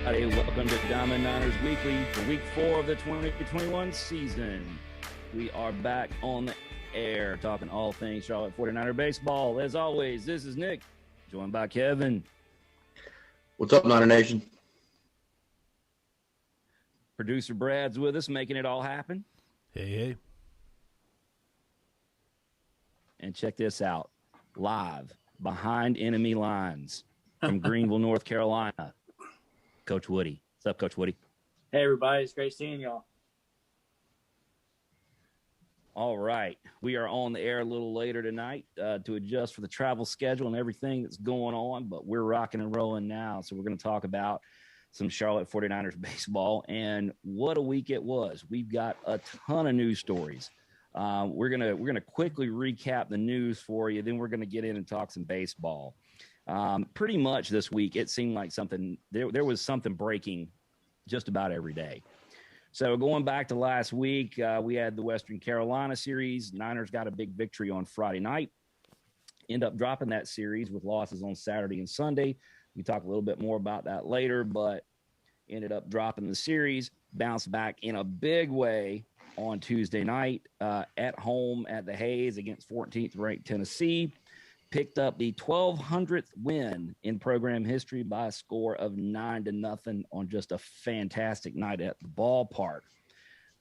Welcome to Diamond Niners Weekly for week 4 of the 2021 season. We are back on the air talking all things Charlotte 49er baseball. As always, this is Nick, joined by Kevin. What's up, Niner Nation? Producer Brad's with us, making it all happen. Hey. And check this out, live behind enemy lines from Greenville, North Carolina, Coach Woody. What's up, Coach Woody? Hey, everybody. It's great seeing y'all. All right. We are on the air a little later tonight to adjust for the travel schedule and everything that's going on, but we're rocking and rolling now. So we're going to talk about some Charlotte 49ers baseball, and what a week it was. We've got a ton of news stories. We're gonna quickly recap the news for you. Then we're going to get in and talk some baseball. Pretty much this week, it seemed like there was something breaking just about every day. So going back to last week, we had the Western Carolina series. Niners got a big victory on Friday night. End up dropping that series with losses on Saturday and Sunday. We talk a little bit more about that later, but ended up dropping the series, bounced back in a big way on Tuesday night at home at the Hayes against 14th ranked Tennessee. Picked up the 1,200th win in program history by a score of 9-0 on just a fantastic night at the ballpark.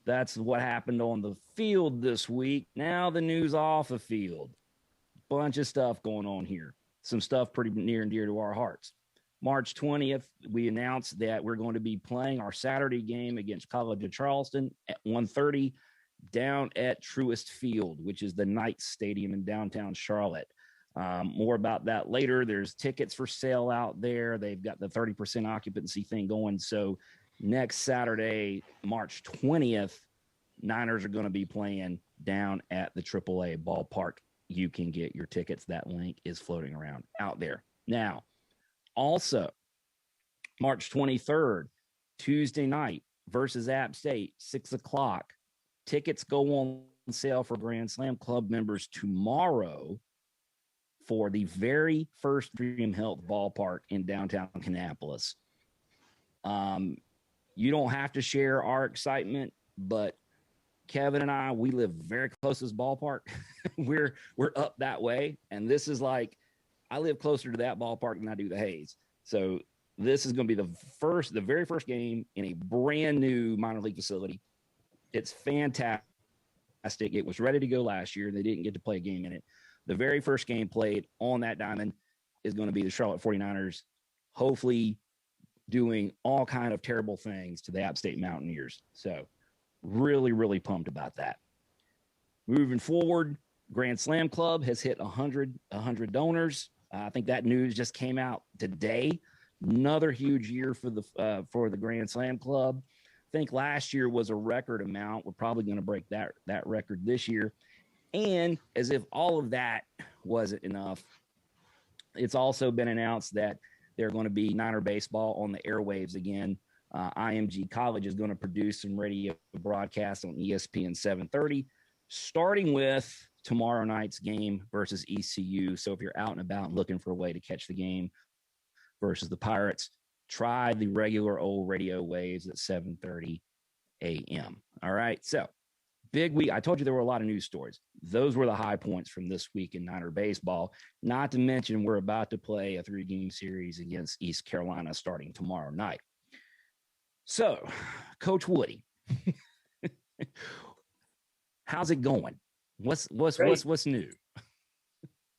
That's what happened on the field this week. Now the news off the field. Bunch of stuff going on here. Some stuff pretty near and dear to our hearts. March 20th, we announced that we're going to be playing our Saturday game against College of Charleston at 1:30 down at Truist Field, which is the Knights Stadium in downtown Charlotte. More about that later. There's tickets for sale out there. They've got the 30% occupancy thing going. So next Saturday, March 20th, Niners are going to be playing down at the AAA ballpark. You can get your tickets. That link is floating around out there. Now, also, March 23rd, Tuesday night versus App State, 6 o'clock. Tickets go on sale for Grand Slam Club members tomorrow for the very first Dream Health ballpark in downtown Kannapolis. You don't have to share our excitement, but Kevin and I, we live very close to this ballpark. we're up that way, and this is like, I live closer to that ballpark than I do the Hayes. So this is going to be the very first game in a brand new minor league facility. It's fantastic. It was ready to go last year, and they didn't get to play a game in it. The very first game played on that diamond is going to be the Charlotte 49ers, hopefully doing all kind of terrible things to the App State Mountaineers. So really, really pumped about that. Moving forward, Grand Slam Club has hit 100 donors. I think that news just came out today. Another huge year for the Grand Slam Club. I think last year was a record amount. We're probably going to break that record this year. And as if all of that wasn't enough, it's also been announced that they're going to be Niner baseball on the airwaves again. IMG College is going to produce some radio broadcasts on ESPN 730, starting with tomorrow night's game versus ECU. So if you're out and about and looking for a way to catch the game versus the Pirates, try the regular old radio waves at 7:30 a.m. All right. So big week. I told you there were a lot of news stories. Those were the high points from this week in Niner baseball. Not to mention we're about to play a 3-game series against East Carolina starting tomorrow night. So, Coach Woody, how's it going? What's new?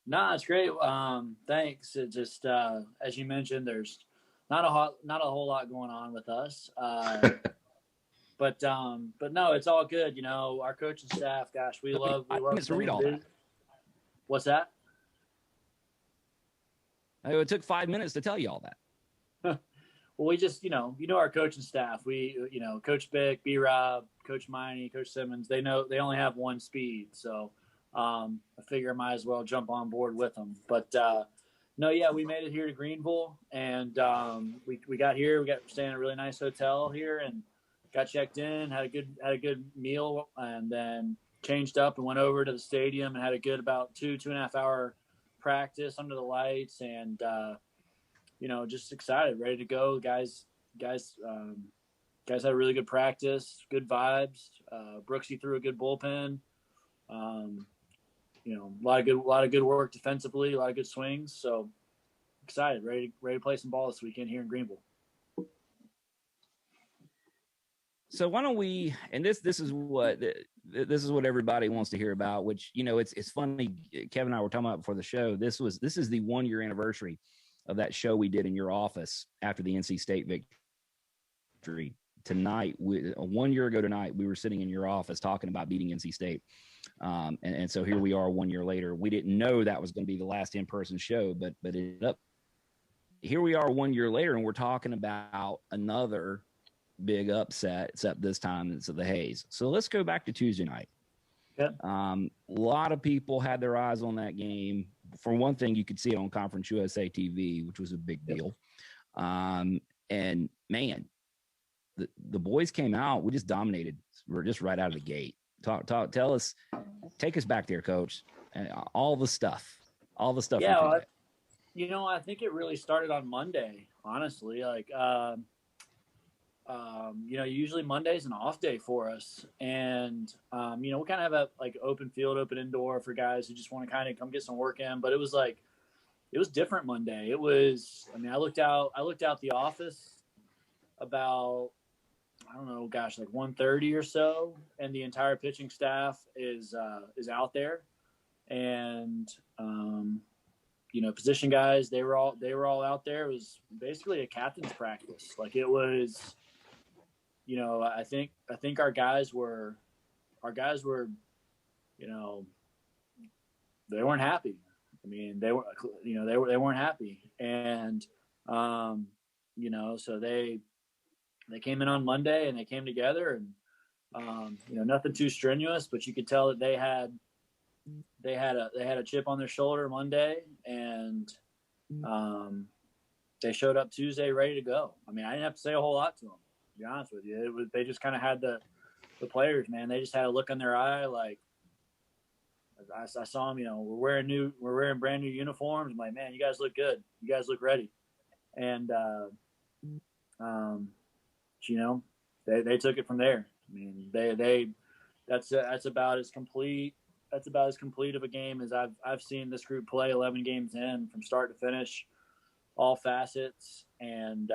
Nah, it's great. Thanks. It just as you mentioned, there's not a whole lot going on with us. But no, it's all good. You know, our coaching staff, gosh, we love to read all that. What's that? It took 5 minutes to tell you all that. Well, we just, our coaching staff. We, Coach Bick, B-Rob, Coach Miney, Coach Simmons, they only have one speed. So I figure I might as well jump on board with them. But no, yeah, we made it here to Greenville, and we got here. We got staying in a really nice hotel here, and got checked in, had a good meal, and then changed up and went over to the stadium and had a good about 2.5 hour practice under the lights, and just excited, ready to go. Guys guys had a really good practice, good vibes. Brooksy threw a good bullpen. You know, a lot of good work defensively, a lot of good swings. So excited, ready to play some ball this weekend here in Greenville. So why don't we? And this is what everybody wants to hear about. Which, you know, it's funny. Kevin and I were talking about before the show. This is the 1 year anniversary of that show we did in your office after the NC State victory. Tonight, 1 year ago tonight, we were sitting in your office talking about beating NC State. And so here we are 1 year later. We didn't know that was going to be the last in-person show, but it ended up. Here we are 1 year later, and we're talking about another big upset, except this time it's the Hayes. So let's go back to Tuesday night. Yep. A lot of people had their eyes on that game. For one thing, you could see it on Conference USA TV, which was a big deal. And man, the boys came out. We just dominated. We're just right out of the gate. Tell us, take us back there, Coach. All the stuff. Yeah, you know, I think it really started on Monday. Honestly, like, you know, usually Monday's an off day for us, and you know, we kind of have a like open field, open indoor for guys who just want to kind of come get some work in. But it was different Monday. It was. I mean, I looked out the office about, I don't know, gosh, like 1:30 or so, and the entire pitching staff is out there, and you know, position guys, they were all out there. It was basically a captain's practice. Like, it was, you know, I think our guys were, you know, they weren't happy. I mean, they weren't happy, and you know, so they came in on Monday and they came together, and you know, nothing too strenuous, but you could tell that they had a chip on their shoulder Monday, and they showed up Tuesday ready to go. I mean, I didn't have to say a whole lot to them, to be honest with you. They just kind of had the players, man. They just had a look in their eye, like, I saw them. You know, we're wearing brand new uniforms. I'm like, man, you guys look good. You guys look ready, and you know, they took it from there. I mean, that's about as complete. That's about as complete of a game as I've seen this group play. 11 games in, from start to finish, all facets, and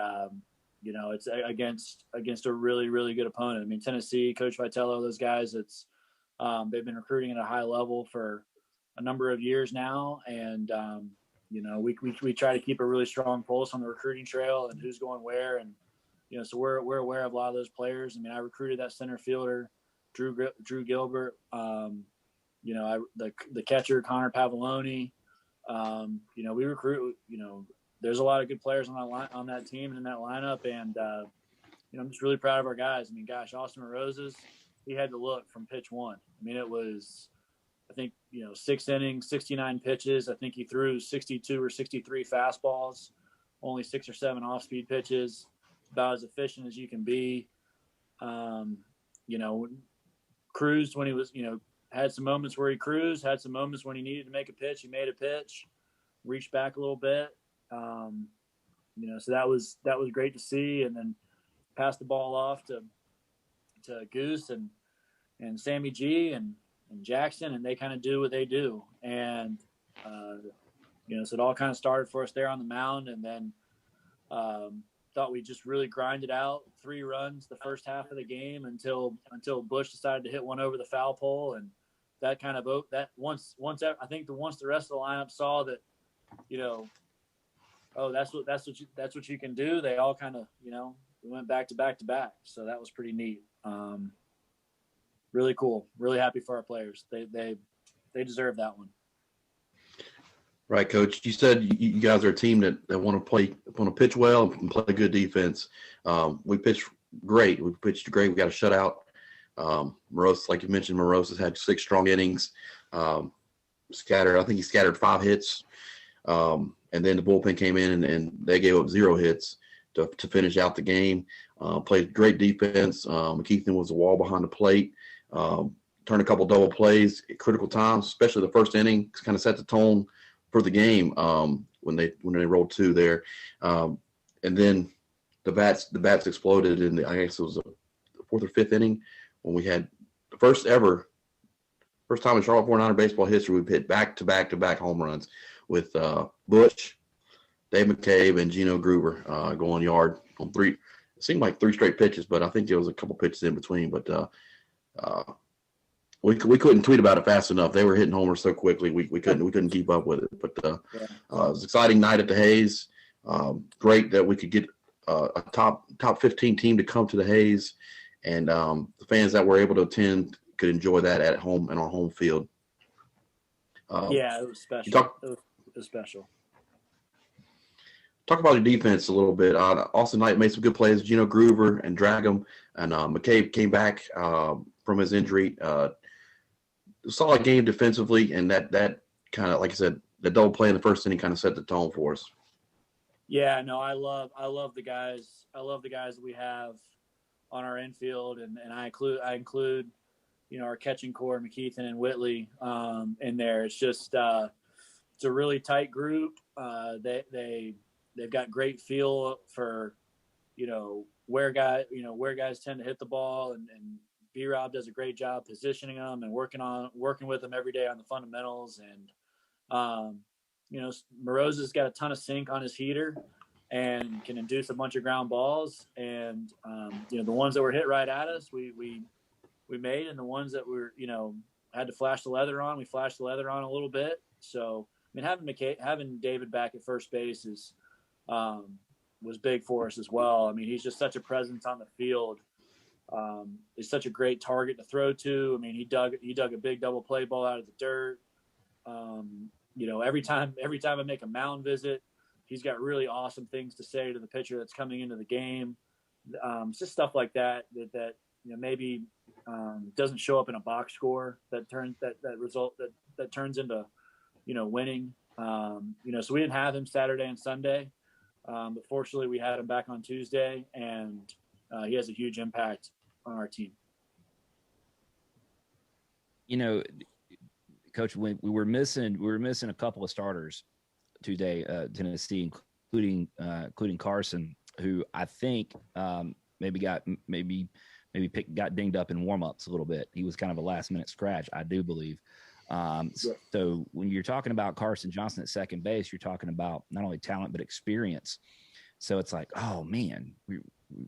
you know, it's against a really, really good opponent. I mean, Tennessee, Coach Vitello, those guys. It's they've been recruiting at a high level for a number of years now, and you know, we try to keep a really strong pulse on the recruiting trail and who's going where, and you know, so we're aware of a lot of those players. I mean, I recruited that center fielder, Drew Gilbert. You know, the catcher, Connor Pavoloni. You know, we recruit. You know, there's a lot of good players on that team and in that lineup, and you know, I'm just really proud of our guys. I mean, gosh, Austin Roses, he had to look from pitch one. I mean, it was, I think, you know, 6 innings, 69 pitches. I think he threw 62 or 63 fastballs, only 6 or 7 off-speed pitches, about as efficient as you can be. You know, cruised when he was, you know, had some moments where he cruised, had some moments when he needed to make a pitch. He made a pitch, reached back a little bit. You know, so that was great to see. And then passed the ball off to Goose and Sammy G and Jackson, and they kind of do what they do. And, you know, so it all kind of started for us there on the mound, and then thought we just really grinded out 3 runs the first half of the game until Bush decided to hit one over the foul pole, and that kind of once the rest of the lineup saw that, you know, oh, that's what you can do. They all kind of, you know, we went back to back to back, so that was pretty neat. Really cool. Really happy for our players. They deserve that one. Right, Coach. You said you guys are a team that want to pitch well and play good defense. We pitched great. We got a shutout. Morosis, like you mentioned, Morosis had 6 strong innings. I think he scattered 5 hits. And then the bullpen came in and they gave up 0 hits to finish out the game. Played great defense. McKeithen was a wall behind the plate. Turned a couple double plays at critical times, especially the first inning. Kind of set the tone for the game when they rolled 2 there. And then the bats exploded in I guess it was the fourth or fifth inning when we had the first time in Charlotte 49er baseball history we've hit back-to-back home runs with Butch, Dave McCabe, and Gino Gruber going yard on three. It seemed like three straight pitches, but I think there was a couple pitches in between. But we couldn't tweet about it fast enough. They were hitting homers so quickly we couldn't keep up with it. But it was an exciting night at the Hayes. Great that we could get a top 15 team to come to the Hayes, and the fans that were able to attend could enjoy that at home in our home field. It was special. It was special. Talk about your defense a little bit. Austin Knight made some good plays. Gino Gruber and Dragum, and McCabe came back from his injury. Solid game defensively, and that kind of, like I said, the double play in the first inning kind of set the tone for us. Yeah, no, I love the guys. I love the guys that we have on our infield, and I include our catching core, McKeithen and Whitley, in there. It's just it's a really tight group. They've got great feel for where guys tend to hit the ball, and B-Rob does a great job positioning them and working with them every day on the fundamentals. And Moroza's got a ton of sink on his heater and can induce a bunch of ground balls. And the ones that were hit right at us, we made, and the ones that were had to flash the leather on, we flashed the leather on a little bit. So having David back at first base was big for us as well. I mean, he's just such a presence on the field. He's such a great target to throw to. I mean, he dug a big double play ball out of the dirt. Every time I make a mound visit, he's got really awesome things to say to the pitcher that's coming into the game. It's just stuff like that maybe doesn't show up in a box score that turns into winning. So we didn't have him Saturday and Sunday, but fortunately we had him back on Tuesday, and he has a huge impact on our team. Coach, we were missing a couple of starters today, Tennessee, including Carson, who I think maybe got dinged up in warmups a little bit. He was kind of a last minute scratch, I do believe. So when you're talking about Carson Johnson at second base, you're talking about not only talent but experience. So it's like, oh man,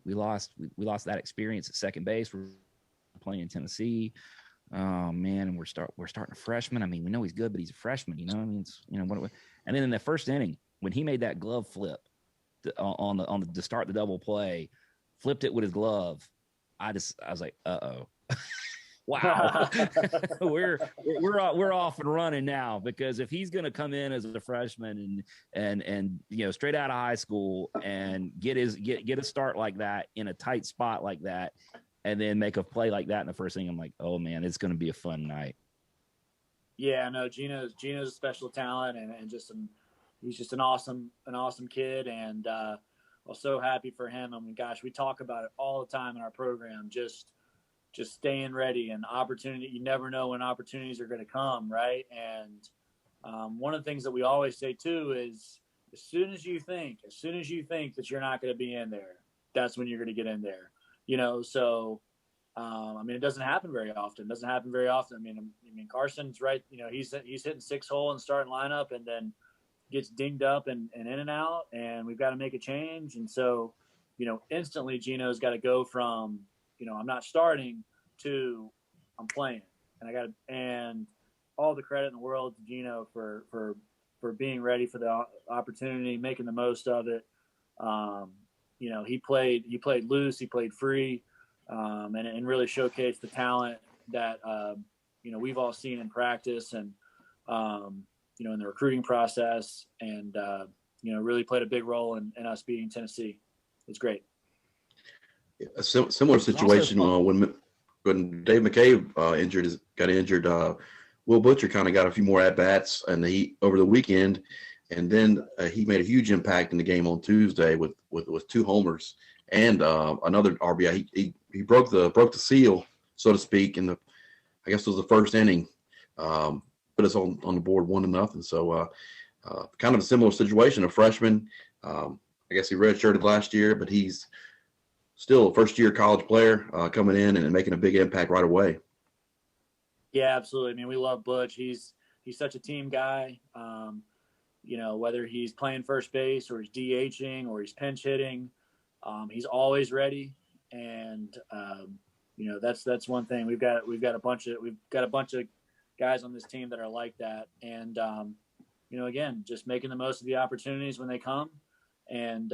we lost that experience at second base. We're playing in Tennessee. Oh man, and we're starting a freshman. I mean, we know he's good, but he's a freshman. I mean, it's and then in the first inning when he made that glove flip to start the double play, flipped it with his glove. I was like, uh-oh. Wow. we're off and running now, because if he's going to come in as a freshman and straight out of high school and get a start like that in a tight spot like that, and then make a play like that in the first inning, I'm like, oh man, it's going to be a fun night. Yeah, no, Gino's a special talent, and he's just an awesome kid, and I was so happy for him. I mean, gosh, we talk about it all the time in our program, just staying ready and opportunity. You never know when opportunities are going to come, right? And one of the things that we always say too is, as soon as you think that you're not going to be in there, that's when you're going to get in there. So I mean, it doesn't happen very often. I mean, Carson's right. He's hitting 6-hole in the starting lineup, and then gets dinged up and in and out, and we've got to make a change. And so, instantly Gino's got to go from, I'm not starting to I'm playing, and all the credit in the world to Gino for being ready for the opportunity, making the most of it. He played loose, he played free, and really showcased the talent that we've all seen in practice and in the recruiting process, and really played a big role in us beating Tennessee. It's great. A similar situation when Dave McCabe got injured. Will Butcher kind of got a few more at bats, and over the weekend, and then he made a huge impact in the game on Tuesday with 2 homers and another RBI. He broke the seal, so to speak, in I guess it was the first inning. Put us on the board 1-0. So kind of a similar situation. A freshman, I guess he redshirted last year, but he's still a first-year college player coming in and making a big impact right away. Yeah, absolutely. I mean, we love Butch. He's such a team guy. Whether he's playing first base or he's DHing or he's pinch hitting, he's always ready. And that's one thing. We've got a bunch of guys on this team that are like that. And again, just making the most of the opportunities when they come, and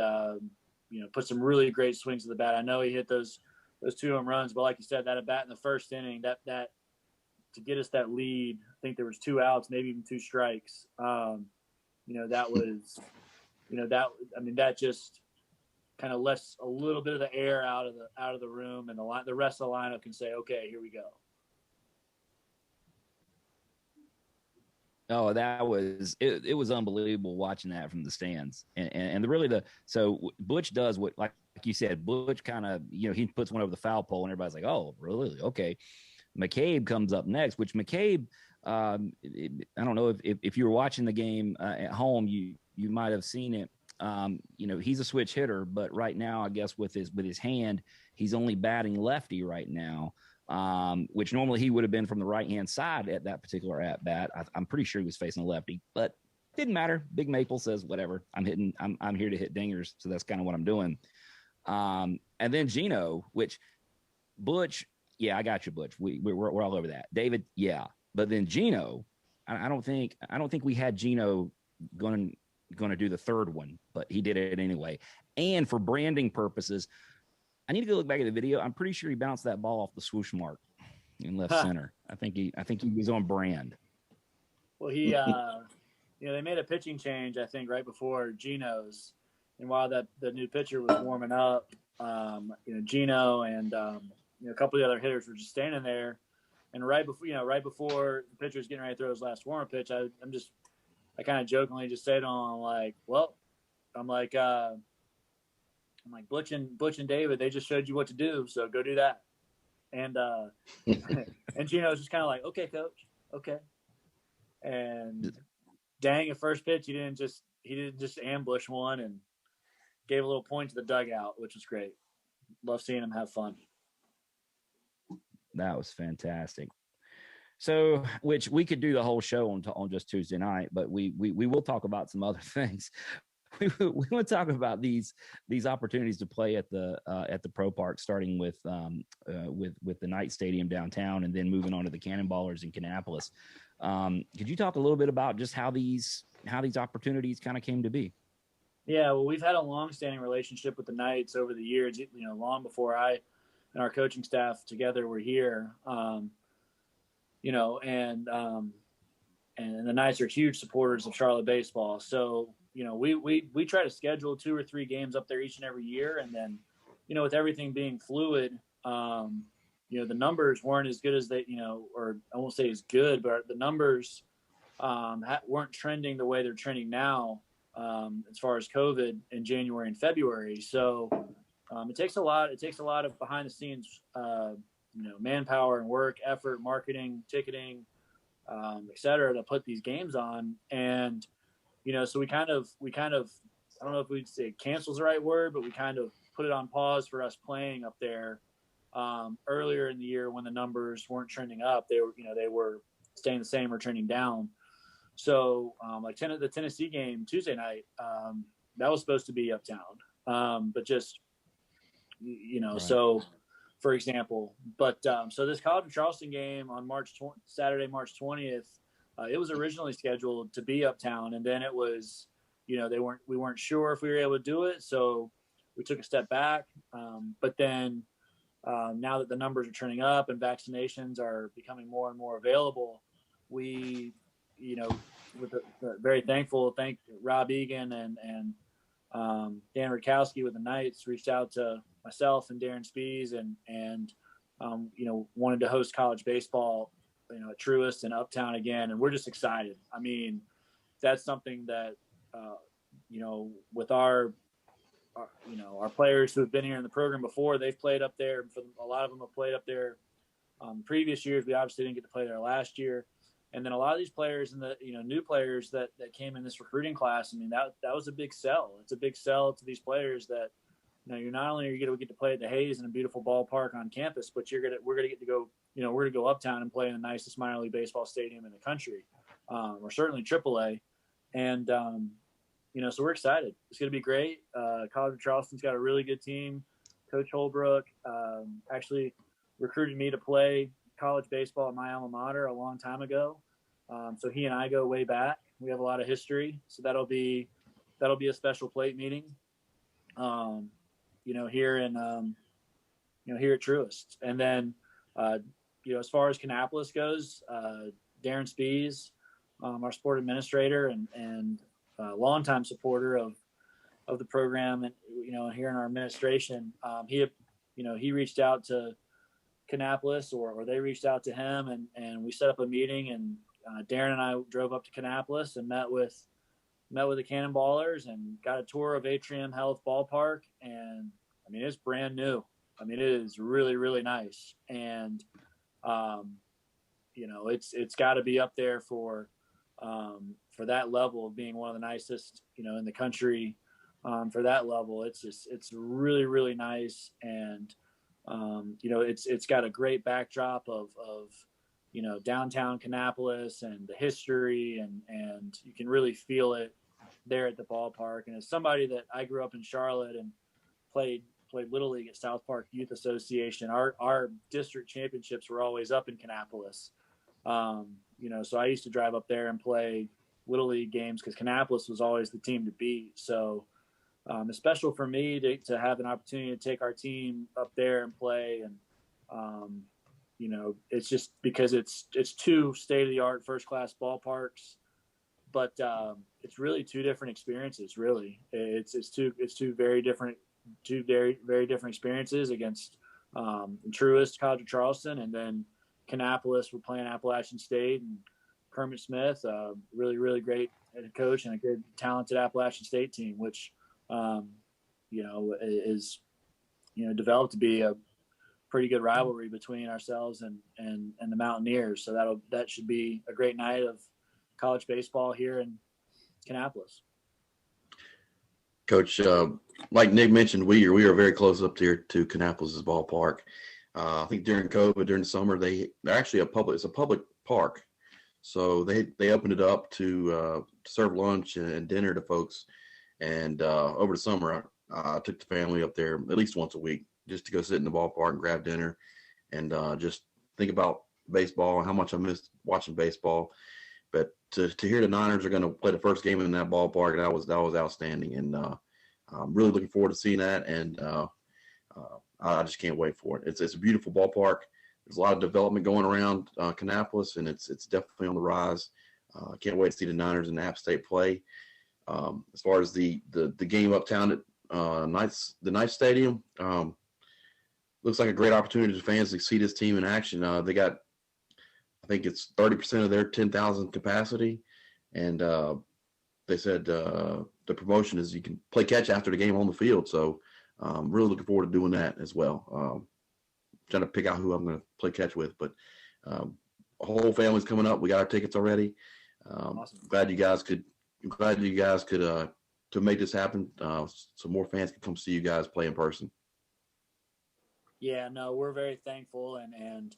put some really great swings to the bat. I know he hit those 2 home runs, but like you said, that at bat in the first inning, that to get us that lead, I think there was 2 outs, maybe even 2 strikes. That just kind of lets a little bit of the air out of the room, and the rest of the lineup can say, okay, here we go. Oh, that was it was unbelievable watching that from the stands. And so Butch does what, like you said, Butch kind of, he puts one over the foul pole and everybody's like, oh, really? Okay. McCabe comes up next, which McCabe, I don't know if you were watching the game at home, you might have seen it. He's a switch hitter, but right now, I guess with his hand, he's only batting lefty right now. Which normally he would have been from the right-hand side at that particular at-bat. I'm pretty sure he was facing a lefty, but didn't matter. Big Maple says, whatever, I'm here to hit dingers, so that's kind of what I'm doing. And then Gino, which Butch, yeah, I got you, Butch. We're all over that. David, yeah. But then Gino, I don't think we had Gino going to do the third one, but he did it anyway. And for branding purposes, I need to go look back at the video. I'm pretty sure he bounced that ball off the swoosh mark in left center. I think he was on brand. Well, he, they made a pitching change, I think, right before Gino's, and while the new pitcher was warming up, Gino and a couple of the other hitters were just standing there, and right before the pitcher was getting ready to throw his last warm-up pitch, I kind of jokingly just said on like, well, I'm like Butch and David, they just showed you what to do, so go do that. And and Gino's just kind of like, okay, coach, okay. And dang, at first pitch, he didn't just ambush one and gave a little point to the dugout, which was great. Love seeing him have fun. That was fantastic. So, which we could do the whole show on just Tuesday night, but we will talk about some other things. We want to talk about these opportunities to play at the Pro Park, starting with the Knight Stadium downtown, and then moving on to the Cannonballers in Kannapolis. Could you talk a little bit about just how these opportunities kind of came to be? Yeah, well, we've had a long-standing relationship with the Knights over the years. Long before I and our coaching staff together were here. And the Knights are huge supporters of Charlotte baseball. So, we try to schedule 2 or 3 games up there each and every year. And then, with everything being fluid, the numbers weren't as good as they, or I won't say as good, but the numbers weren't trending the way they're trending now as far as COVID in January and February. So it takes a lot of behind the scenes, manpower and work, effort, marketing, ticketing, et cetera, to put these games on. And, so we kind of, I don't know if we'd say cancel's the right word, but we kind of put it on pause for us playing up there earlier in the year when the numbers weren't trending up. They were staying the same or trending down. So the Tennessee game Tuesday night, that was supposed to be uptown. But just, right. So for example, so this College of Charleston game on Saturday, March 20th, it was originally scheduled to be uptown, and then it was, we weren't sure if we were able to do it. So we took a step back. But then now that the numbers are turning up and vaccinations are becoming more and more available, we, very thankful, thank Rob Egan and Dan Rutkowski with the Knights reached out to myself and Darren Spees and wanted to host college baseball, at Truist and Uptown again. And we're just excited. I mean, that's something that, with our players who have been here in the program before, they've played up there. A lot of them have played up there previous years. We obviously didn't get to play there last year. And then a lot of these players and the new players that came in this recruiting class, I mean, that was a big sell. It's a big sell to these players that you're not only are you going to get to play at the Hayes in a beautiful ballpark on campus, but we're going to get to go we're going to go uptown and play in the nicest minor league baseball stadium in the country, or certainly AAA. And so we're excited. It's going to be great. College of Charleston's got a really good team. Coach Holbrook actually recruited me to play college baseball at my alma mater a long time ago. So he and I go way back. We have a lot of history. So that'll be a special plate meeting, here in, here at Truist. And then, as far as Kannapolis goes, Darren Spees, our sport administrator and longtime supporter of the program, and here in our administration, he reached out to Kannapolis, or they reached out to him, and we set up a meeting, and Darren and I drove up to Kannapolis and met with the Cannonballers and got a tour of Atrium Health Ballpark, and I mean it's brand new. I mean it is really, really nice, and it's got to be up there for that level of being one of the nicest in the country. For that level, it's really, really nice, and it's got a great backdrop of downtown Kannapolis and the history, and you can really feel it there at the ballpark. And as somebody that I grew up in Charlotte and played Little League at South Park Youth Association, our district championships were always up in Kannapolis. So I used to drive up there and play Little League games because Kannapolis was always the team to beat. So it's special for me to have an opportunity to take our team up there and play. And, it's just because it's two state-of-the-art first-class ballparks, but it's really two different experiences, really. It's two very different experiences against Truist, College of Charleston, and then Kannapolis, we're playing Appalachian State, and Kermit Smith, really, really great head coach and a good, talented Appalachian State team, which, is, developed to be a pretty good rivalry between ourselves and the Mountaineers. So that should be a great night of college baseball here in Kannapolis. Coach, like Nick mentioned, we are very close up here to Kannapolis' ballpark. I think during COVID, during the summer, they're actually it's a public park. So they opened it up to serve lunch and dinner to folks. And over the summer, I took the family up there at least once a week just to go sit in the ballpark and grab dinner and just think about baseball and how much I missed watching baseball. But to hear the Niners are going to play the first game in that ballpark, that was outstanding. And I'm really looking forward to seeing that. And I just can't wait for it. It's a beautiful ballpark. There's a lot of development going around Kannapolis, and it's definitely on the rise. Can't wait to see the Niners and App State play. As far as the game uptown at the Knight Stadium, looks like a great opportunity for fans to see this team in action. They got, I think it's 30% of their 10,000 capacity, and they said the promotion is you can play catch after the game on the field. So really looking forward to doing that as well. Trying to pick out who I'm going to play catch with, but a whole family's coming up. We got our tickets already. Awesome. Glad you guys could to make this happen, so more fans can come see you guys play in person. Yeah, no, we're very thankful, and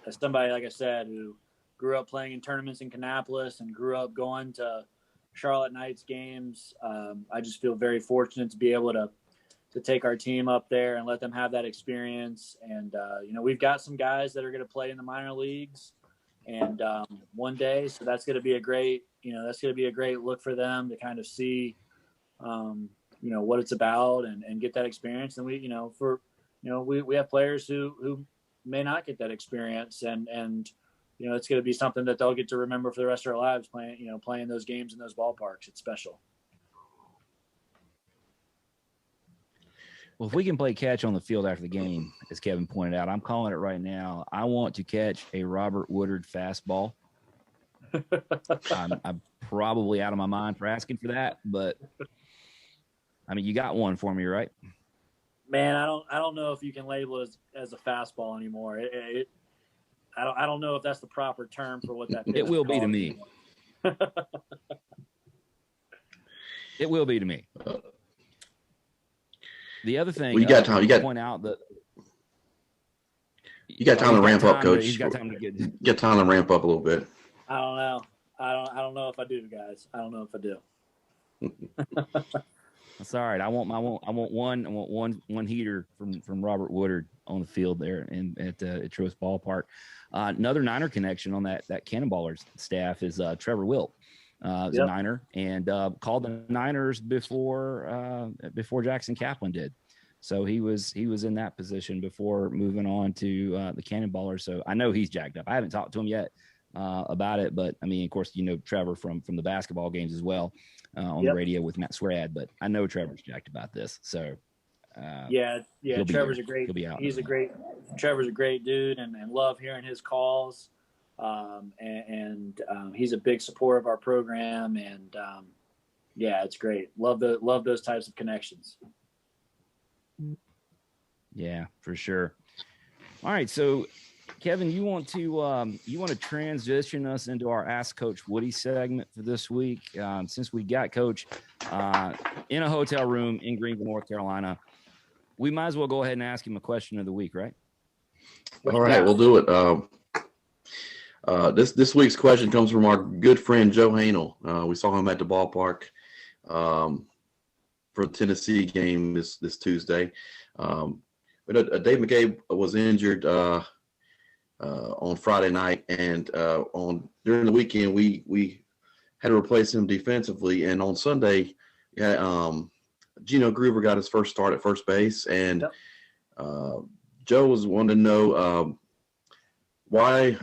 as somebody, like I said, who grew up playing in tournaments in Kannapolis and grew up going to Charlotte Knights games, I just feel very fortunate to be able to take our team up there and let them have that experience. And we've got some guys that are going to play in the minor leagues, and one day, so that's going to be a great look for them to kind of see, what it's about and get that experience. And we have players who may not get that experience, and it's going to be something that they'll get to remember for the rest of their lives playing those games in those ballparks. It's special. Well, if we can play catch on the field after the game, as Kevin pointed out, I'm calling it right now. I want to catch a Robert Woodard fastball. I'm probably out of my mind for asking for that, but I mean, you got one for me, right? Man, I don't know if you can label it as a fastball anymore. I don't know if that's the proper term for what that. It will be to me. It will be to me. The other thing, you got time. You got point out that you got time to ramp up, Coach. He's got time to get time to ramp up a little bit. I don't know. I don't know if I do, guys. I don't know if I do. That's all right. I want one heater from Robert Woodard on the field there at Truist Ballpark. Another Niner connection on that Cannonballers staff is Trevor Wilt. A Niner and called the Niners before Jackson Kaplan did. So he was in that position before moving on to the Cannonballers. So I know he's jacked up. I haven't talked to him yet about it, but I mean, of course, Trevor from the basketball games as well on the radio with Matt Swerad. But I know Trevor's jacked about this. So Trevor's a great. He'll be out. Trevor's a great dude, and love hearing his calls. He's a big supporter of our program, and it's great. Love those types of connections. Yeah, for sure. All right, so Kevin, you want to transition us into our Ask Coach Woody segment for this week, since we got Coach in a hotel room in Greenville, North Carolina. We might as well go ahead and ask him a question of the week, right? All right, we'll do it. This week's question comes from our good friend Joe Hanel. We saw him at the ballpark for the Tennessee game this Tuesday. But Dave McCabe was injured on Friday night, and during the weekend we had to replace him defensively. And on Sunday, Gino Gruber got his first start at first base, and Joe was wanting to know why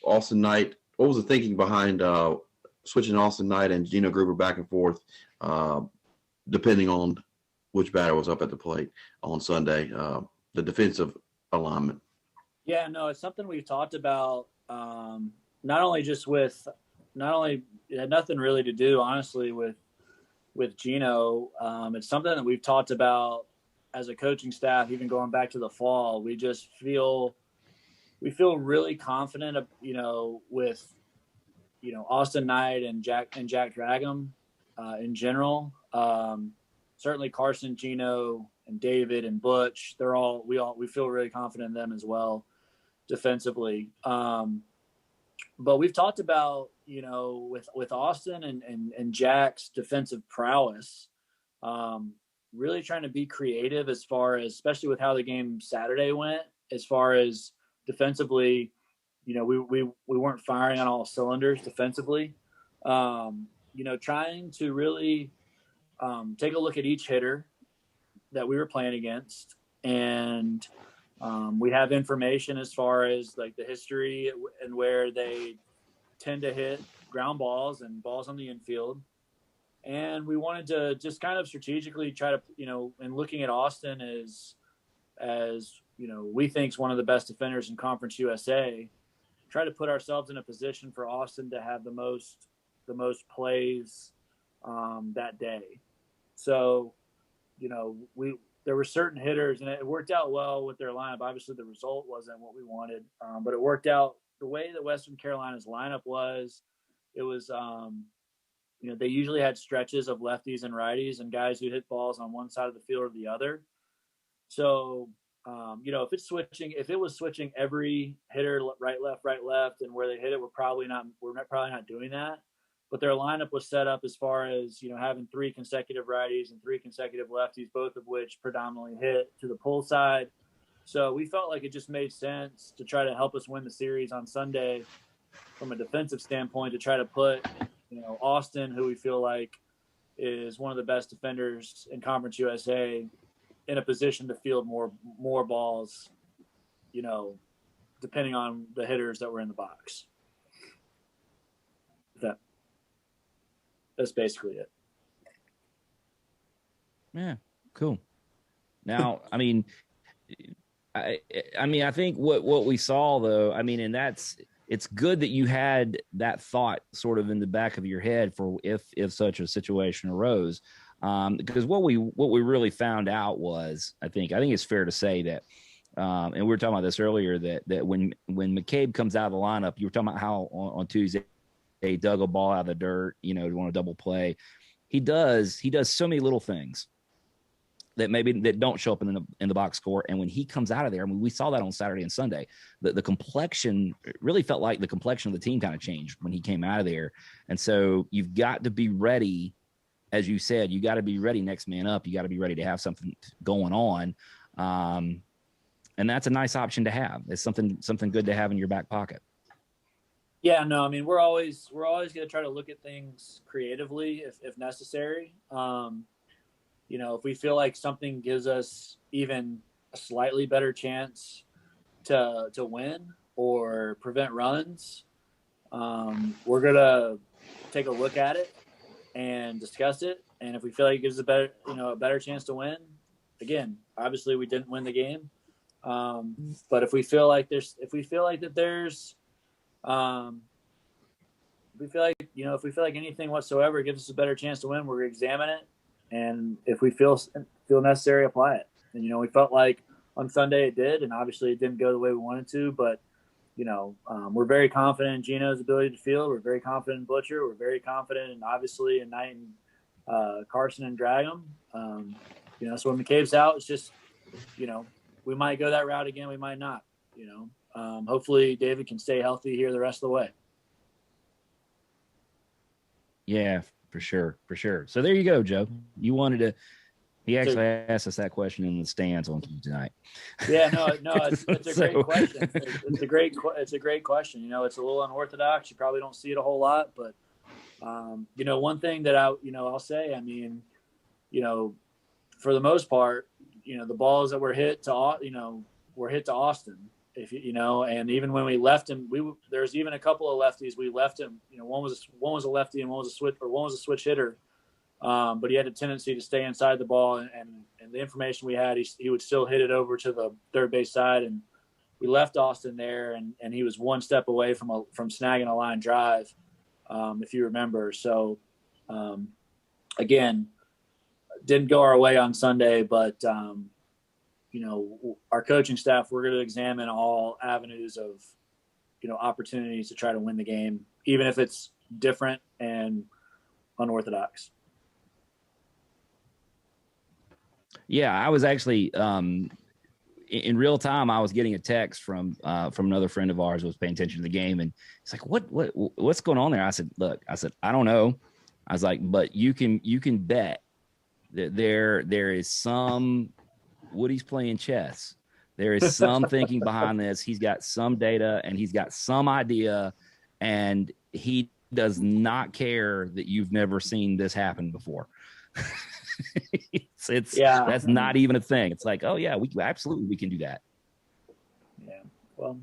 Austin Knight. What was the thinking behind switching Austin Knight and Gino Gruber back and forth, depending on which batter was up at the plate on Sunday, the defensive alignment? Yeah, no, it's something we've talked about. Not only it had nothing really to do, honestly, with Gino. It's something that we've talked about as a coaching staff, even going back to the fall. We feel really confident, with Austin Knight and Jack Dragum in general. Certainly Carson, Gino, and David and Butch. We feel really confident in them as well defensively. But we've talked about, with Austin and Jack's defensive prowess, really trying to be creative as far as, especially with how the game Saturday went, as far as defensively, we weren't firing on all cylinders defensively. Trying to really take a look at each hitter that we were playing against, and we have information as far as like the history and where they tend to hit ground balls and balls on the infield. And we wanted to just kind of strategically try to, and looking at Austin as we think is one of the best defenders in Conference USA, try to put ourselves in a position for Austin to have the most plays that day. So, there were certain hitters, and it worked out well with their lineup. Obviously, the result wasn't what we wanted, but it worked out the way that Western Carolina's lineup was. It was, they usually had stretches of lefties and righties and guys who hit balls on one side of the field or the other. So, if it was switching every hitter right, left, and where they hit it, we're probably not doing that. But their lineup was set up as far as, having 3 consecutive righties and 3 consecutive lefties, both of which predominantly hit to the pull side. So we felt like it just made sense to try to help us win the series on Sunday from a defensive standpoint, to try to put, Austin, who we feel like is one of the best defenders in Conference USA, in a position to field more balls, depending on the hitters that were in the box. That's basically it. Yeah, cool. Now, I think what we saw though, and it's good that you had that thought sort of in the back of your head for if such a situation arose. Because what we really found out was, I think it's fair to say that And we were talking about this earlier that when McCabe comes out of the lineup, you were talking about how on Tuesday they dug a ball out of the dirt, to want to double play. He does so many little things that don't show up in the box score. And when he comes out of there, I mean, we saw that on Saturday and Sunday. The complexion really felt like the complexion of the team kind of changed when he came out of there. And so you've got to be ready, as you said, you got to be ready next man up. You got to be ready to have something going on. And that's a nice option to have. It's something good to have in your back pocket. Yeah, no, I mean, we're always going to try to look at things creatively if necessary. If we feel like something gives us even a slightly better chance to win or prevent runs, we're going to take a look at it and discuss it. And if we feel like it gives us a better chance to win, again, obviously we didn't win the game. But if we feel like anything whatsoever gives us a better chance to win, we're going to examine it. And if we feel necessary, apply it. And, we felt like on Sunday it did, and obviously it didn't go the way we wanted to, but, we're very confident in Gino's ability to field. We're very confident in Butcher. We're very confident in, obviously, in Knight and Carson and Dragum. So when McCabe's out, it's just, we might go that route again. We might not, hopefully David can stay healthy here the rest of the way. Yeah, for sure. So there you go, Joe. He actually asked us that question in the stands on tonight. Yeah, no, it's a great question. It's a great question. It's a little unorthodox. You probably don't see it a whole lot, but one thing that I'll say, I mean, for the most part, the balls that were hit to Austin. And even when we left him, there's even a couple of lefties we left him. One was a lefty and one was a switch hitter. But he had a tendency to stay inside the ball, and the information we had, he would still hit it over to the third base side, and we left Austin there, and he was one step away from snagging a line drive, if you remember. So, again, didn't go our way on Sunday, but our coaching staff, we're going to examine all avenues of, opportunities to try to win the game, even if it's different and unorthodox. Yeah, I was actually in real time. I was getting a text from another friend of ours who was paying attention to the game, and it's like, what's going on there? I said, look, I don't know. I was like, but you can bet that there is some Woody's playing chess. There is some thinking behind this. He's got some data and he's got some idea, and he does not care that you've never seen this happen before. That's not even a thing. It's like, oh yeah, we can do that. Yeah. Well,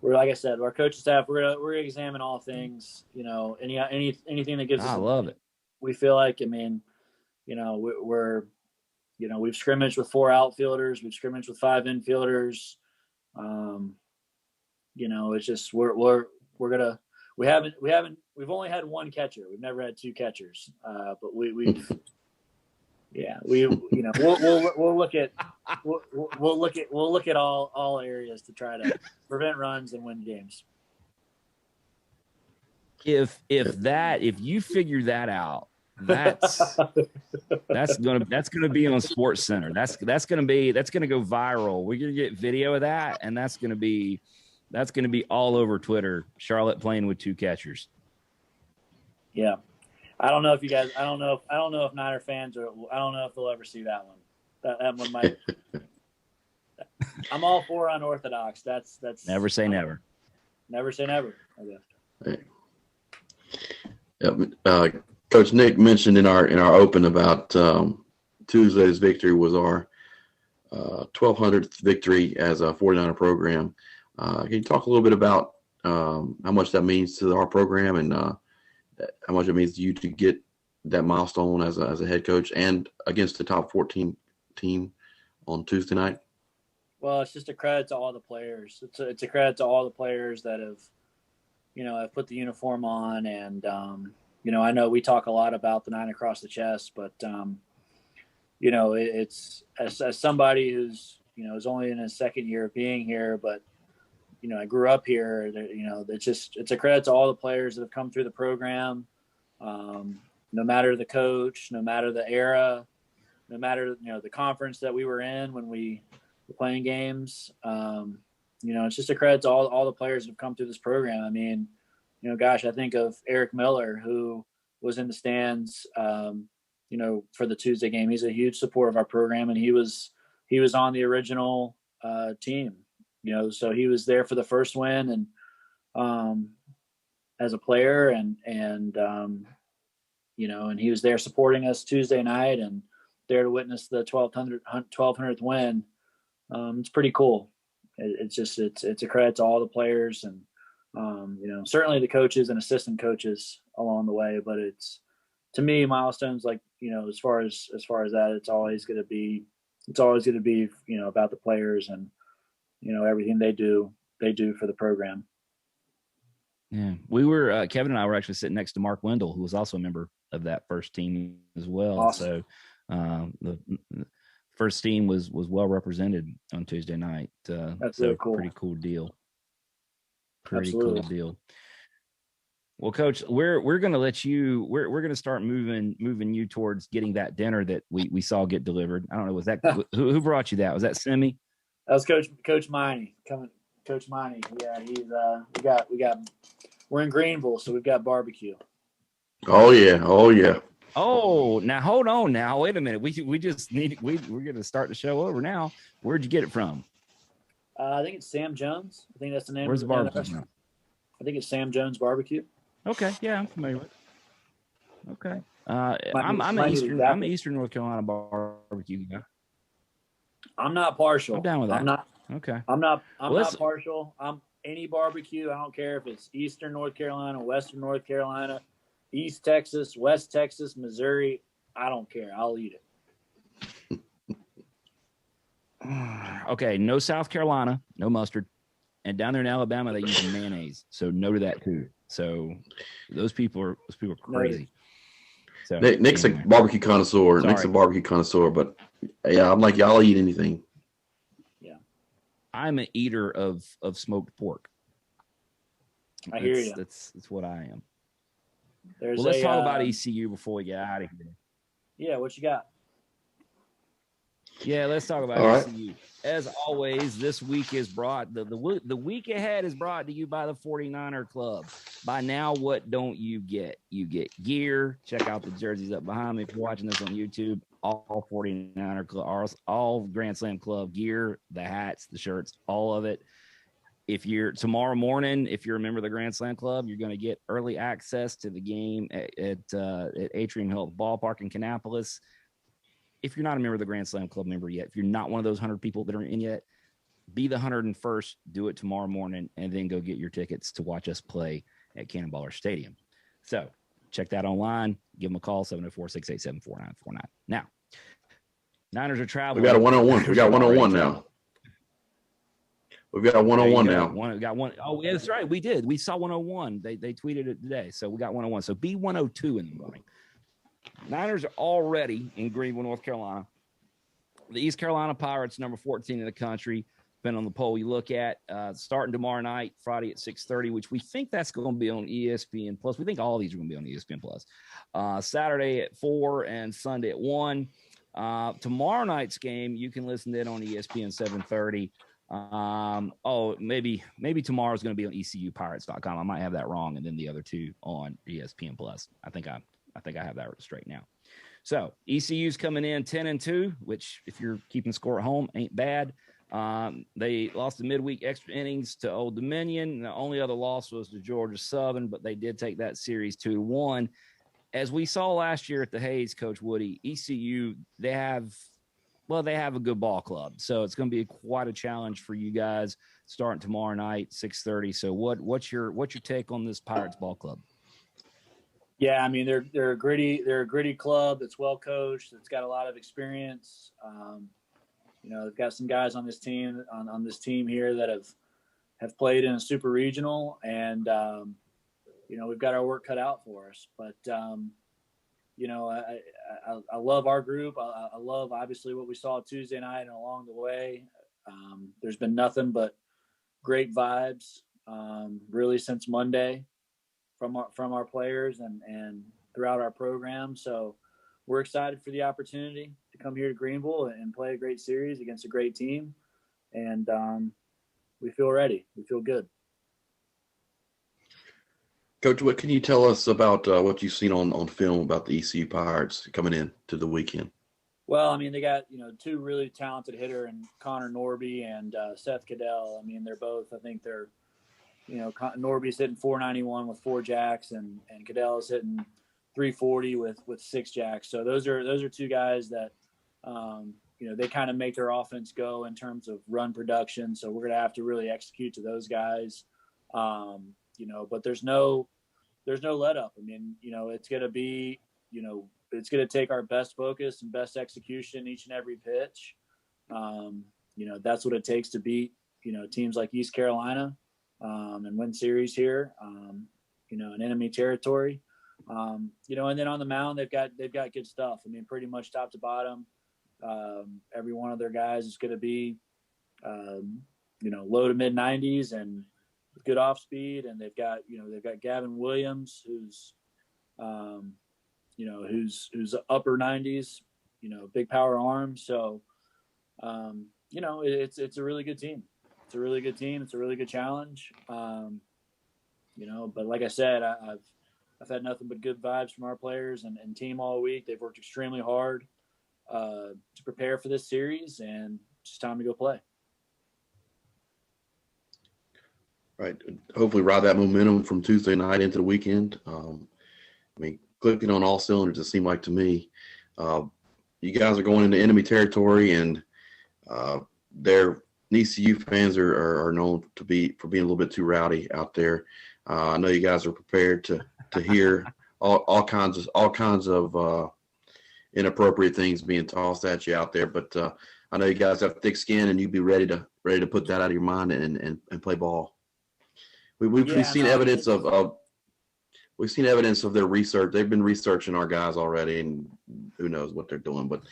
like I said, our coaching staff, we're gonna examine all things. Anything that gives us. I love it. We feel like, I mean, we're we've scrimmaged with 4 outfielders, we've scrimmaged with 5 infielders. It's just we've only had 1 catcher. We've never had 2 catchers. But we'll look at all areas to try to prevent runs and win games. If you figure that out, that's gonna be on Sports Center. That's gonna go viral. We're gonna get video of that, and that's gonna be all over Twitter. Charlotte playing with 2 catchers. Yeah. I don't know if Niner fans I don't know if they'll ever see that one. That one might. I'm all for unorthodox. That's never say never. Never say never, I guess. Yep. Coach Nick mentioned in our open about Tuesday's victory was our 1200th victory as a 49er program. Can you talk a little bit about how much that means to our program and how much it means to you to get that milestone as a head coach and against the top 14 team on Tuesday night? Well, it's just a credit to all the players. It's a credit to all the players that have put the uniform on. And, I know we talk a lot about the 9 across the chest, but, it's as somebody who's, you know, is only in his second year of being here, but, you know, I grew up here. You know, it's a credit to all the players that have come through the program. No matter the coach, no matter the era, no matter, you know, the conference that we were in when we were playing games. You know, it's just a credit to all the players that have come through this program. I mean, you know, gosh, I think of Eric Miller, who was in the stands, you know, for the Tuesday game. He's a huge supporter of our program, and he was on the original team, you know, so he was there for the first win and as a player and you know, and he was there supporting us Tuesday night and there to witness the 1200th win. It's pretty cool. It's a credit to all the players and, you know, certainly the coaches and assistant coaches along the way, but it's, to me, milestones, like, you know, as far as that, it's always going to be, you know, about the players and, you know, everything they do for the program. Yeah, we were Kevin and I were actually sitting next to Mark Wendell, who was also a member of that first team as well. Awesome. So the first team was well represented on Tuesday night. That's so really cool. Pretty cool deal. Pretty Absolutely. cool deal. Well, Coach, we're going to let you. We're going to start moving you towards getting that dinner that we saw get delivered. I don't know, was that who brought you that? Was that Simi? That was Coach Miney coming. Coach Miney. Yeah, he's we got. We're in Greenville, so we've got barbecue. Oh yeah. Oh, now hold on. Now wait a minute. We just need we're going to start the show over now. Where'd you get it from? I think it's Sam Jones. I think that's the name. Where's the barbecue? I think it's Sam Jones Barbecue. Okay, yeah, I'm familiar with it. Okay. I'm an Eastern North Carolina barbecue guy. I'm not partial. I'm down with that. I'm not. Okay. I'm not partial. I'm any barbecue. I don't care if it's Eastern North Carolina, Western North Carolina, East Texas, West Texas, Missouri. I don't care. I'll eat it. Okay, no South Carolina, no mustard. And down there in Alabama, they use mayonnaise. So no to that too. So those people are crazy. So Nick's a barbecue connoisseur. Sorry. Nick's a barbecue connoisseur, but yeah, I'm like, y'all eat anything. Yeah. I'm an eater of smoked pork. I hear you. That's what I am. Well, let's talk about ECU before we get out of here. Yeah, what you got? Yeah, let's talk about ECU. As always, this week is brought the week ahead is brought to you by the 49er Club. By now, what don't you get? You get gear. Check out the jerseys up behind me. If you're watching this on YouTube, all 49er Club, all Grand Slam Club gear, the hats, the shirts, all of it. If you're tomorrow morning, if you're a member of the Grand Slam Club, you're going to get early access to the game at Atrium Health Ballpark in Kannapolis. If you're not a member of the Grand Slam Club member yet, if you're not one of those 100 people that are in yet, be the 101st, do it tomorrow morning, and then go get your tickets to watch us play at Cannonballer Stadium. So check that online. Give them a call, 704-687-4949. Now, Niners are traveling. We got a one-on-one. We got one-on-one now. We've got a one-on-one now. We got one. Oh, yeah, that's right. We did. We saw 101. They tweeted it today. So we got 101. So be 102 in the morning. Niners are already in Greenville, North Carolina. The East Carolina Pirates, number 14 in the country, depending on the poll you look at, starting tomorrow night, Friday at 6:30, which we think that's going to be on ESPN Plus. We think all of these are going to be on ESPN Plus. Saturday at 4 and Sunday at 1. Tomorrow night's game, you can listen to it on ESPN 7:30. Maybe tomorrow's going to be on ECUPirates.com. I might have that wrong, and then the other two on ESPN Plus. I think I have that straight now. So ECU's coming in 10-2, which if you're keeping score at home, ain't bad. They lost the midweek extra innings to Old Dominion. The only other loss was to Georgia Southern, but they did take that series 2-1. As we saw last year at the Hayes, Coach Woody, ECU, they have a good ball club. So it's going to be quite a challenge for you guys starting tomorrow night, 6:30. So what's your take on this Pirates ball club? Yeah, I mean they're a gritty club that's well coached. It's got a lot of experience. They've got some guys on this team here that have played in a super regional, and we've got our work cut out for us. But I love our group. I love obviously what we saw Tuesday night and along the way. There's been nothing but great vibes, really since Monday from our players and throughout our program. So we're excited for the opportunity to come here to Greenville and play a great series against a great team. And we feel ready. We feel good. Coach, what can you tell us about what you've seen on film about the ECU Pirates coming in to the weekend? Well, I mean, they got, two really talented hitter and Connor Norby and Seth Cadell. I mean, they're both, I think they're, Norby's hitting 491 with 4 jacks and Cadell is hitting 340 with 6 jacks. So those are two guys that, they kind of make their offense go in terms of run production. So we're going to have to really execute to those guys. But there's no let up. I mean, it's going to be, it's going to take our best focus and best execution each and every pitch. That's what it takes to beat, teams like East Carolina and win series here, in enemy territory. And then on the mound, they've got good stuff. I mean, pretty much top to bottom. Every one of their guys is going to be, low to mid 90s and good off speed. And they've got Gavin Williams, who's upper 90s, big power arm. So, it's a really good team. It's a really good team. It's a really good challenge. But like I said, I've had nothing but good vibes from our players and team all week. They've worked extremely hard to prepare for this series, and it's just time to go play. Right. Hopefully ride that momentum from Tuesday night into the weekend. Clicking on all cylinders, it seemed like to me. You guys are going into enemy territory, and their ECU fans are known for being a little bit too rowdy out there. I know you guys are prepared to hear all kinds of inappropriate things being tossed at you out there, but I know you guys have thick skin, and you'd be ready to put that out of your mind and play ball. We've seen evidence of we've seen evidence of their research. They've been researching our guys already, and who knows what they're doing. But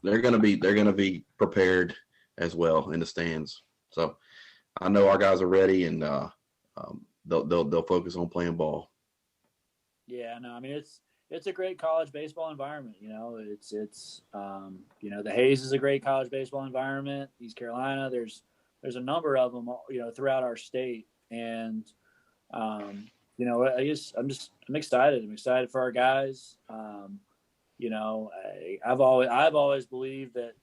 they're gonna be prepared as well in the stands. So I know our guys are ready, and they'll focus on playing ball. Yeah, no, I mean it's a great college baseball environment. It's the Hayes is a great college baseball environment. East Carolina, there's a number of them, throughout our state, and I'm excited. I'm excited for our guys. I've always believed that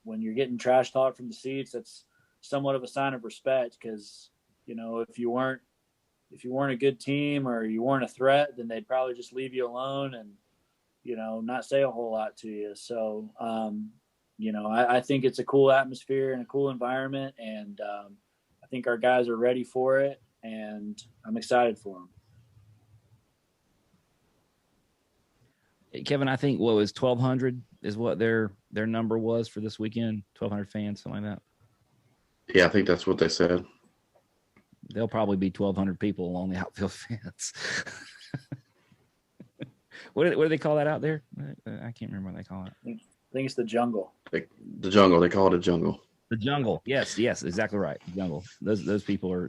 when you're getting trash talk from the seats, that's somewhat of a sign of respect, because if you weren't a good team or you weren't a threat, then they'd probably just leave you alone and not say a whole lot to you. So I think it's a cool atmosphere and a cool environment, and I think our guys are ready for it, and I'm excited for them. Kevin, I think what was 1,200 is what their number was for this weekend. 1,200 fans, something like that. Yeah, I think that's what they said. There'll probably be 1,200 people along the outfield fence. What do they call that out there? I can't remember what they call it. I think it's the jungle. The jungle. They call it a jungle. The jungle. Yes, exactly right. The jungle. Those people are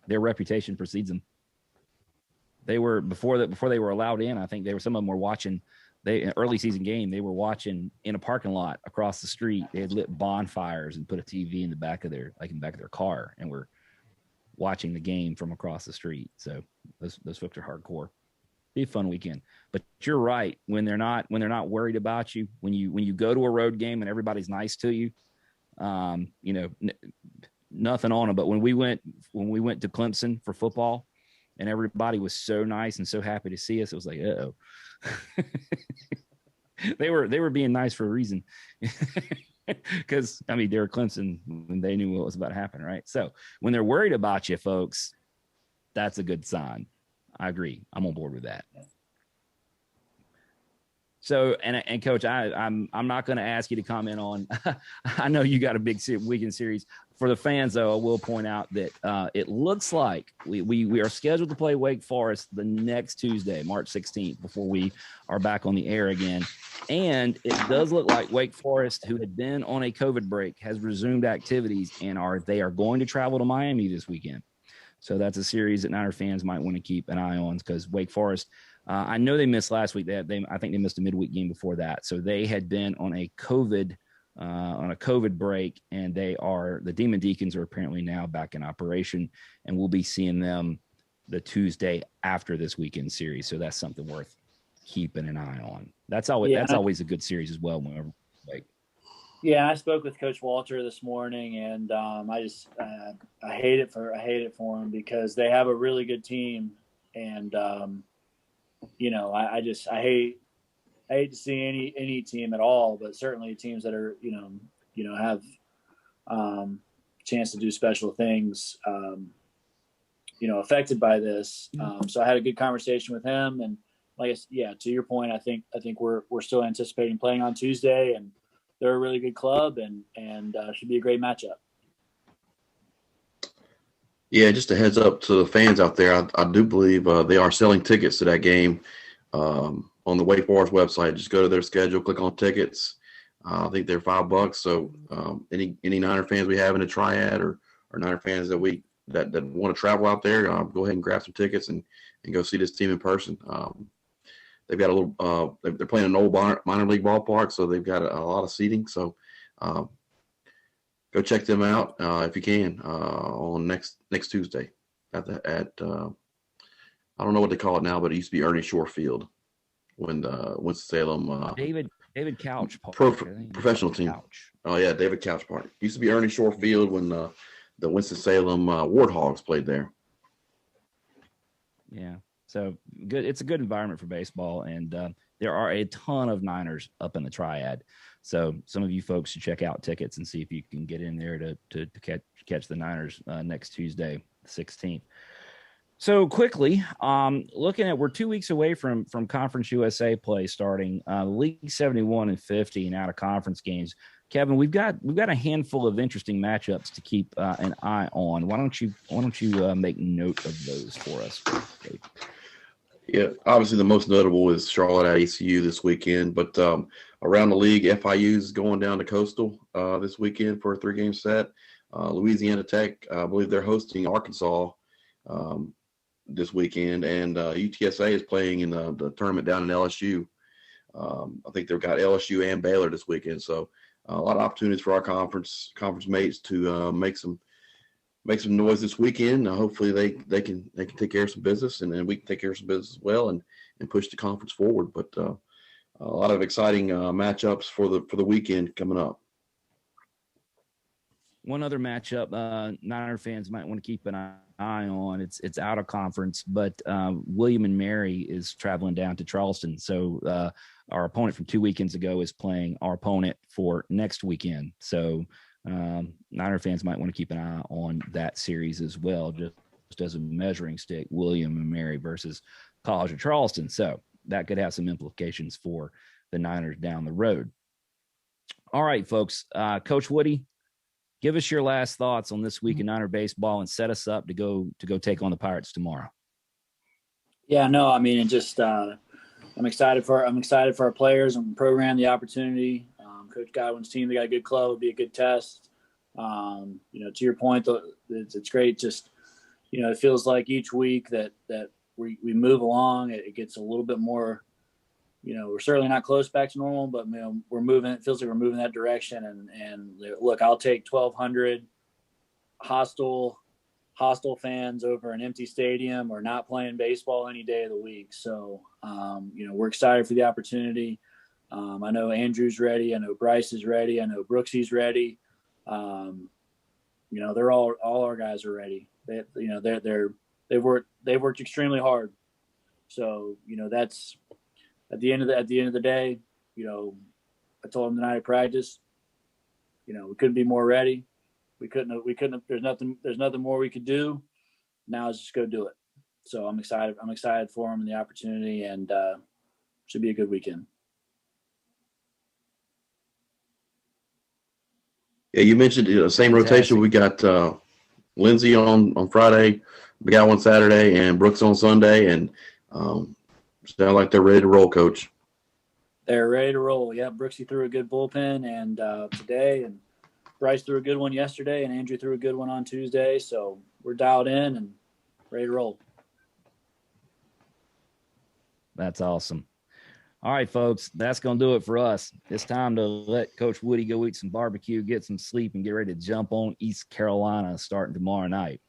their reputation precedes them. They were before they were allowed in. I think some of them were watching. An early season game. They were watching in a parking lot across the street. They had lit bonfires and put a TV in the back of their car, and were watching the game from across the street. So those folks are hardcore. Be a fun weekend. But you're right. When they're not worried about you, when you go to a road game and everybody's nice to you, nothing on them. But when we went to Clemson for football, and everybody was so nice and so happy to see us, it was like, uh-oh. They were being nice for a reason, because they were Clemson when they knew what was about to happen, right? So when they're worried about you, folks, that's a good sign. I agree. I'm on board with that. So, and Coach, I'm not going to ask you to comment on. I know you got a big weekend series. For the fans, though, I will point out that it looks like we are scheduled to play Wake Forest the next Tuesday, March 16th, before we are back on the air again. And it does look like Wake Forest, who had been on a COVID break, has resumed activities, and they are going to travel to Miami this weekend. So that's a series that Niner fans might want to keep an eye on, because Wake Forest, I know they missed last week. I think they missed a midweek game before that. So they had been on a COVID break, and the Demon Deacons are apparently now back in operation, and we'll be seeing them the Tuesday after this weekend series. So that's something worth keeping an eye on. That's always a good series as well. Whenever, I spoke with Coach Walter this morning, and I hate it for them, because they have a really good team, and I hate to see any team at all, but certainly teams that are have chance to do special things affected by this. So I had a good conversation with him, and to your point, I think we're still anticipating playing on Tuesday, and they're a really good club, and should be a great matchup. Yeah, just a heads up to the fans out there. I do believe they are selling tickets to that game on the Wake Forest website. Just go to their schedule, click on tickets. I think they're $5. So any Niner fans we have in the Triad, or Niner fans that want to travel out there, go ahead and grab some tickets and go see this team in person. They've got a little. They're playing an old minor league ballpark, so they've got a lot of seating. So go check them out if you can on next Tuesday at I don't know what they call it now, but it used to be Ernie Shore Field when Winston-Salem David Couch professional team. Couch. Oh yeah, David Couch Park. Used to be Ernie Shore Field when the Winston-Salem Warthogs played there. Yeah. So good. It's a good environment for baseball, and there are a ton of Niners up in the Triad. So some of you folks should check out tickets and see if you can get in there to catch the Niners next Tuesday, the 16th. So quickly, we're 2 weeks away from Conference USA play starting. League 71 and 50 and out of conference games. Kevin, we've got a handful of interesting matchups to keep an eye on. Why don't you make note of those for us? Okay. Yeah, obviously the most notable is Charlotte at ECU this weekend, but around the league, FIU is going down to Coastal this weekend for a 3-game set. Louisiana Tech, I believe they're hosting Arkansas this weekend, and UTSA is playing in the tournament down in LSU. I think they've got LSU and Baylor this weekend, so a lot of opportunities for our conference mates to make some noise this weekend. Hopefully they can take care of some business, and then we can take care of some business as well, and push the conference forward. But a lot of exciting matchups for the weekend coming up. One other matchup Niner fans might want to keep an eye on. It's out of conference, but William and Mary is traveling down to Charleston. So our opponent from 2 weekends ago is playing our opponent for next weekend. So Niner fans might want to keep an eye on that series as well, just as a measuring stick, William and Mary versus College of Charleston. So that could have some implications for the Niners down the road. All right, folks. Coach Woody, give us your last thoughts on this week in Niner baseball and set us up to go take on the Pirates tomorrow. Yeah, no, I mean, I'm excited for our players and program, the opportunity. Coach Godwin's team, they got a good club, it'll be a good test. To your point, it's great. Just, it feels like each week that we move along, it gets a little bit more, we're certainly not close back to normal, but we're moving. It feels like we're moving that direction. And look, I'll take 1,200 hostile fans over an empty stadium or not playing baseball any day of the week. So, we're excited for the opportunity. I know Andrew's ready. I know Bryce is ready. I know Brooksy's ready. They're all our guys are ready. They've worked extremely hard. So, that's at the end of the day, I told them tonight at practice, we couldn't be more ready. We couldn't have, there's nothing more we could do. Now let's just go do it. So I'm excited for them and the opportunity, and should be a good weekend. Yeah, you mentioned the same rotation. We got Lindsey on Friday, we got one Saturday, and Brooks on Sunday, and sound like they're ready to roll, Coach. They're ready to roll. Yeah, Brooksy threw a good bullpen and today, and Bryce threw a good one yesterday, and Andrew threw a good one on Tuesday. So we're dialed in and ready to roll. That's awesome. All right, folks, that's going to do it for us. It's time to let Coach Woody go eat some barbecue, get some sleep, and get ready to jump on East Carolina starting tomorrow night.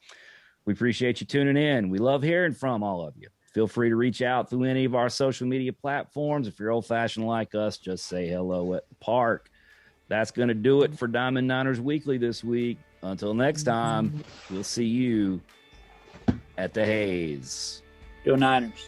We appreciate you tuning in. We love hearing from all of you. Feel free to reach out through any of our social media platforms. If you're old-fashioned like us, just say hello at the park. That's going to do it for Diamond Niners Weekly this week. Until next time, we'll see you at the Hays. Go Niners.